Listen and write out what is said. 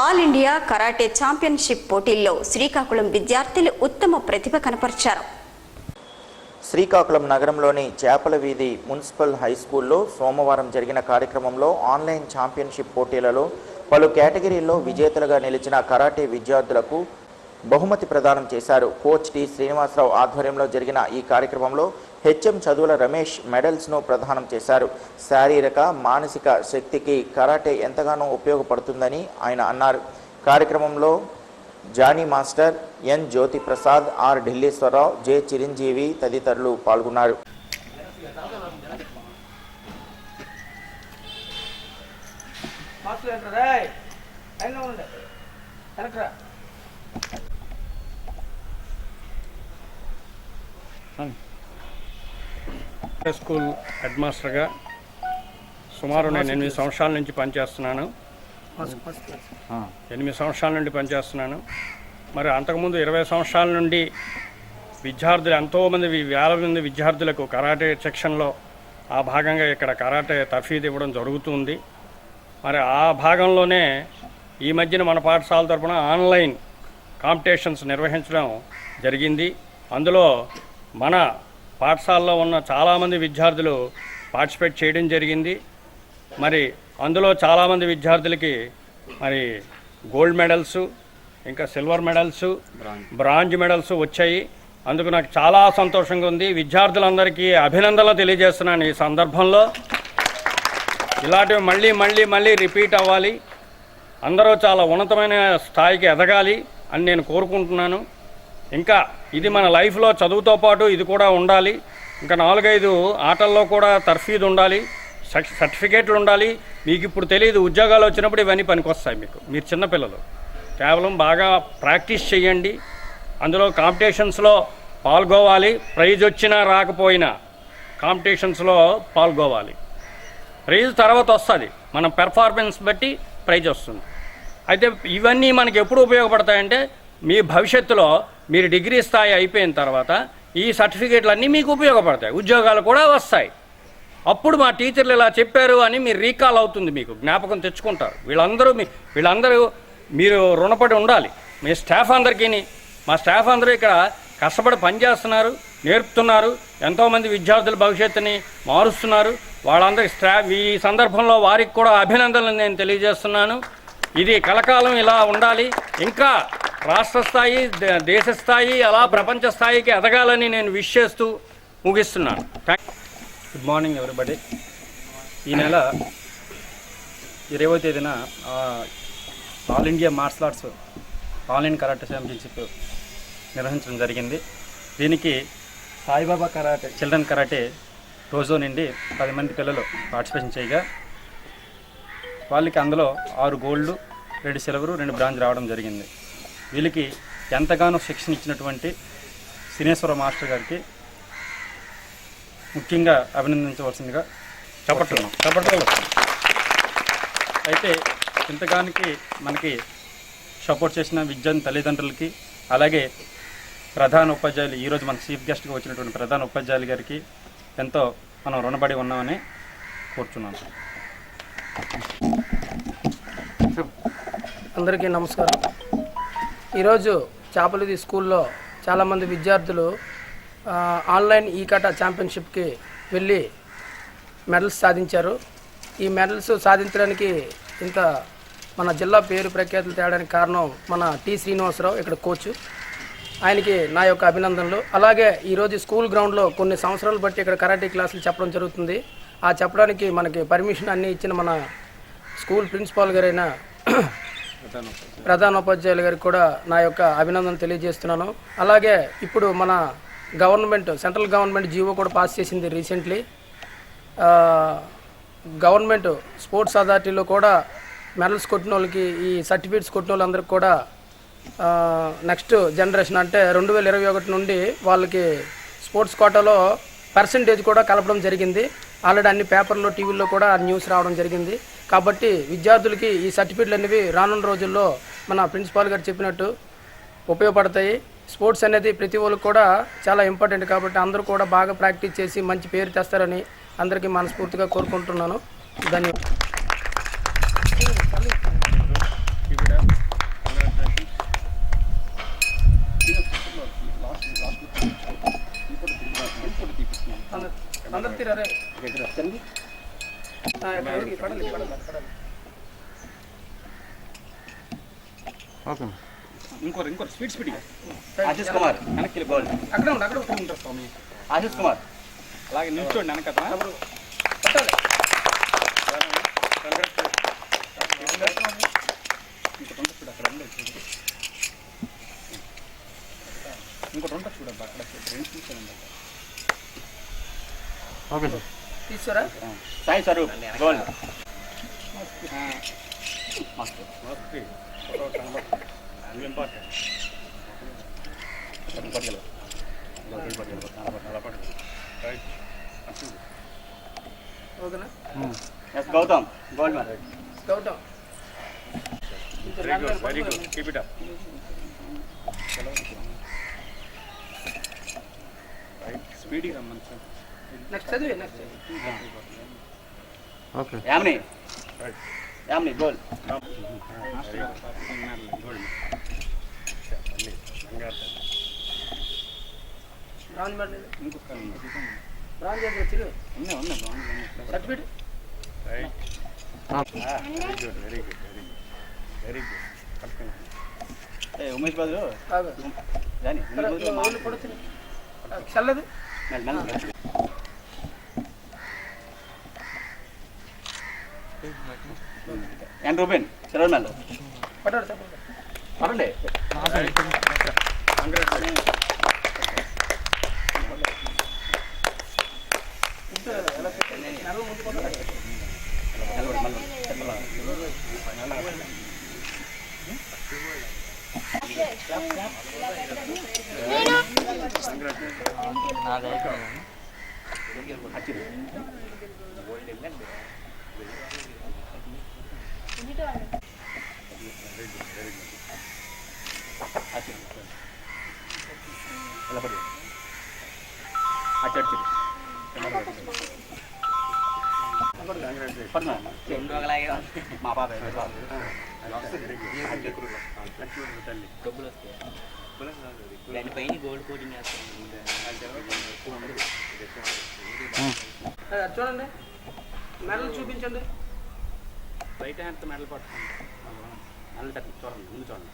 All India karate championship పోటీల్లో శ్రీకాకుళం విద్యార్థులు ఉత్తమ ప్రతిభ కనపరిచారు. శ్రీకాకుళం నగరంలోని చేపల వీధి మున్సిపల్ హై స్కూల్లో సోమవారం జరిగిన కార్యక్రమంలో ఆన్లైన్ ఛాంపియన్షిప్ పోటీలలో పలు కేటగిరీల్లో విజేతలుగా నిలిచిన కరాటే విద్యార్థులకు బహుమతి ప్రదానం చేశారు. కోచ్ టి శ్రీనివాసరావు ఆధ్వర్యంలో జరిగిన ఈ కార్యక్రమంలో హెచ్ఎం చదువుల రమేష్ మెడల్స్ను ప్రదానం చేశారు. శారీరక మానసిక శక్తికి కరాటే ఎంతగానో ఉపయోగపడుతుందని ఆయన అన్నారు. కార్యక్రమంలో Jani Master, N Jyothi Prasad, R Dilleswararao, J Chiranjeevi తదితరులు పాల్గొన్నారు. స్కూల్ హెడ్ మాస్టర్గా సుమారు నేను 8 సంవత్సరాల నుంచి పనిచేస్తున్నాను. 8 సంవత్సరాల నుండి పనిచేస్తున్నాను. మరి అంతకుముందు 20 సంవత్సరాల నుండి విద్యార్థులు ఎంతోమంది వేల మంది విద్యార్థులకు కరాటే సెక్షన్లో ఆ భాగంగా ఇక్కడ కరాటే తర్ఫీదు ఇవ్వడం జరుగుతుంది. మరి ఆ భాగంలోనే ఈ మధ్యన మన పాఠశాల తరఫున ఆన్లైన్ కాంపిటీషన్స్ నిర్వహించడం జరిగింది. అందులో మన పాఠశాలలో ఉన్న చాలామంది విద్యార్థులు పార్టిసిపేట్ చేయడం జరిగింది. మరి అందులో చాలామంది విద్యార్థులకి మరి గోల్డ్ మెడల్స్, ఇంకా సిల్వర్ మెడల్స్, బ్రాంజ్ మెడల్స్ వచ్చాయి. అందుకు నాకు చాలా సంతోషంగా ఉంది. విద్యార్థులందరికీ అభినందనలు తెలియజేస్తున్నాను. ఈ సందర్భంలో ఇలాంటివి మళ్ళీ రిపీట్ అవ్వాలి, అందరూ చాలా ఉన్నతమైన స్థాయికి ఎదగాలి అని నేను కోరుకుంటున్నాను. ఇంకా ఇది మన లైఫ్లో చదువుతో పాటు ఇది కూడా ఉండాలి. ఇంకా 4-5 ఆటల్లో కూడా తర్ఫీదు ఉండాలి, సర్టిఫికేట్లు ఉండాలి. మీకు ఇప్పుడు తెలియదు, ఉద్యోగాలు వచ్చినప్పుడు ఇవన్నీ పనికొస్తాయి. మీరు చిన్నపిల్లలు కేవలం బాగా ప్రాక్టీస్ చేయండి. అందులో కాంపిటీషన్స్లో పాల్గొవాలి. ప్రైజ్ వచ్చినా రాకపోయినా కాంపిటీషన్స్లో పాల్గొవాలి. ప్రైజ్ తర్వాత వస్తుంది, మన పెర్ఫార్మెన్స్ బట్టి ప్రైజ్ వస్తుంది. అయితే ఇవన్నీ మనకి ఎప్పుడు ఉపయోగపడతాయంటే మీ భవిష్యత్తులో మీరు డిగ్రీ స్థాయి అయిపోయిన తర్వాత ఈ సర్టిఫికేట్లన్నీ మీకు ఉపయోగపడతాయి, ఉద్యోగాలు కూడా వస్తాయి. అప్పుడు మా టీచర్లు ఇలా చెప్పారు అని మీరు రీకాల్ అవుతుంది, మీకు జ్ఞాపకం తెచ్చుకుంటారు. వీళ్ళందరూ మీరు రుణపడి ఉండాలి. మీ స్టాఫ్ అందరికీ, మా స్టాఫ్ అందరూ ఇక్కడ కష్టపడి పనిచేస్తున్నారు, నేర్పుతున్నారు, ఎంతోమంది విద్యార్థుల భవిష్యత్తుని మారుస్తున్నారు. వాళ్ళందరికీ ఈ సందర్భంలో వారికి కూడా అభినందనలు నేను తెలియజేస్తున్నాను. ఇది కలకాలం ఇలా ఉండాలి, ఇంకా రాష్ట్ర స్థాయి, దేశ స్థాయి, అలా ప్రపంచ స్థాయికి ఎదగాలని నేను విష్ చేస్తూ ముగిస్తున్నాను. Good morning everybody. ఈ నెల 20వ తేదీన all India martial arts online karate championship నిర్వహించడం జరిగింది. దీనికి సాయిబాబా కరాటే చిల్డ్రన్ కరాటే రోజో నుండి 10 మంది పిల్లలు పార్టిసిపేషన్ చేయగా వాళ్ళకి అందులో 6 గోల్డ్, 2 సిల్వరు, 2 బ్రాంజ్ రావడం జరిగింది. వీళ్ళకి ఎంతగానో శిక్షణ ఇచ్చినటువంటి శ్రీనివాసరావు మాస్టర్ గారికి ముఖ్యంగా అభినందించవలసిందిగా చెప్పట్లేదు. అయితే ఇంతగానికి మనకి సపోర్ట్ చేసిన విద్యార్థి తల్లిదండ్రులకి, అలాగే ప్రధాన ఉపాధ్యాయులు, ఈరోజు మన చీఫ్ గెస్ట్గా వచ్చినటువంటి ప్రధాన ఉపాధ్యాయులు గారికి ఎంతో మనం రుణపడి ఉన్నామని కోరుచున్నాను. అందరికీ నమస్కారం. ఈరోజు చేపలది స్కూల్లో చాలామంది విద్యార్థులు ఆన్లైన్ ఈ కటా ఛాంపియన్షిప్కి వెళ్ళి మెడల్స్ సాధించారు. ఈ మెడల్స్ సాధించడానికి ఇంత మన జిల్లా పేరు ప్రఖ్యాతులు తేడానికి కారణం మన టి శ్రీనివాసరావు, ఇక్కడ కోచ్. ఆయనకి నా యొక్క అభినందనలు. అలాగే ఈరోజు స్కూల్ గ్రౌండ్లో కొన్ని సంవత్సరాలు బట్టి ఇక్కడ కరాటే క్లాసులు చెప్పడం జరుగుతుంది. ఆ చెప్పడానికి మనకి పర్మిషన్ అన్నీ ఇచ్చిన మన స్కూల్ ప్రిన్సిపాల్ గారైన ప్రధానోపాధ్యాయులు గారికి కూడా నా యొక్క అభినందన తెలియజేస్తున్నాను. అలాగే ఇప్పుడు మన సెంట్రల్ గవర్నమెంట్ జీవో కూడా పాస్ చేసింది రీసెంట్లీ. గవర్నమెంట్ స్పోర్ట్స్ అథారిటీలో కూడా మెడల్స్ కొట్టిన వాళ్ళకి, ఈ సర్టిఫికేట్స్ కొట్టిన వాళ్ళందరికీ కూడా నెక్స్ట్ జనరేషన్ అంటే 2021 నుండి వాళ్ళకి స్పోర్ట్స్ కోటాలో పర్సంటేజ్ కూడా కలపడం జరిగింది. ఆల్రెడీ అన్ని పేపర్లో, టీవీల్లో కూడా న్యూస్ రావడం జరిగింది. కాబట్టి విద్యార్థులకి ఈ సర్టిఫికేట్లు అనేవి రానున్న రోజుల్లో మన ప్రిన్సిపాల్ గారు చెప్పినట్టు ఉపయోగపడతాయి. స్పోర్ట్స్ అనేది ప్రతి ఒక్కరికి కూడా చాలా ఇంపార్టెంట్. కాబట్టి అందరూ కూడా బాగా ప్రాక్టీస్ చేసి మంచి పేరు తెస్తారని అందరికీ మనస్ఫూర్తిగా కోరుకుంటున్నాను. ధన్యవాదాలు. ఓకే ఇంకోరు స్పీడ్ ఆశీష్ కుమార్ వెనక్కి గోల్ అక్కడ ఉంటారు స్వామి. ఆశీష్ కుమార్ అలాగే నిల్చోండి వెనక పట్టాలి. ఇంకోటి ఉంటుంది చూడబ్బా అక్కడ చూడండి. ఓకే సార్ తీసుకోరా. సాయి స్వరూప్ గోల్ ఓకేనా? Yes Gautam gold man Gautam very good keep it up. స్పీడ్గా రమ్మని సార్. నెక్స్ట్ చదివే next. Okay Yamini gold bronze medal ఇంకొక బ్రాంజ్ చేసి తిరుగు ఉన్నాయి certificate. Very good. Umesh Babu రాని చల్లదు. అండ్ రూబెన్ సిల్వర్ మెడల్ పట్టాడు సార్. పర్లే మా బాబాయ్ దానిపైన గోల్డ్ కోటింగ్ చూడండి మెడల్ చూపించండి. రైట్ హ్యాండ్తో మెడల్ పట్టుకోండి మెడల్ చూడండి ముందు చూడండి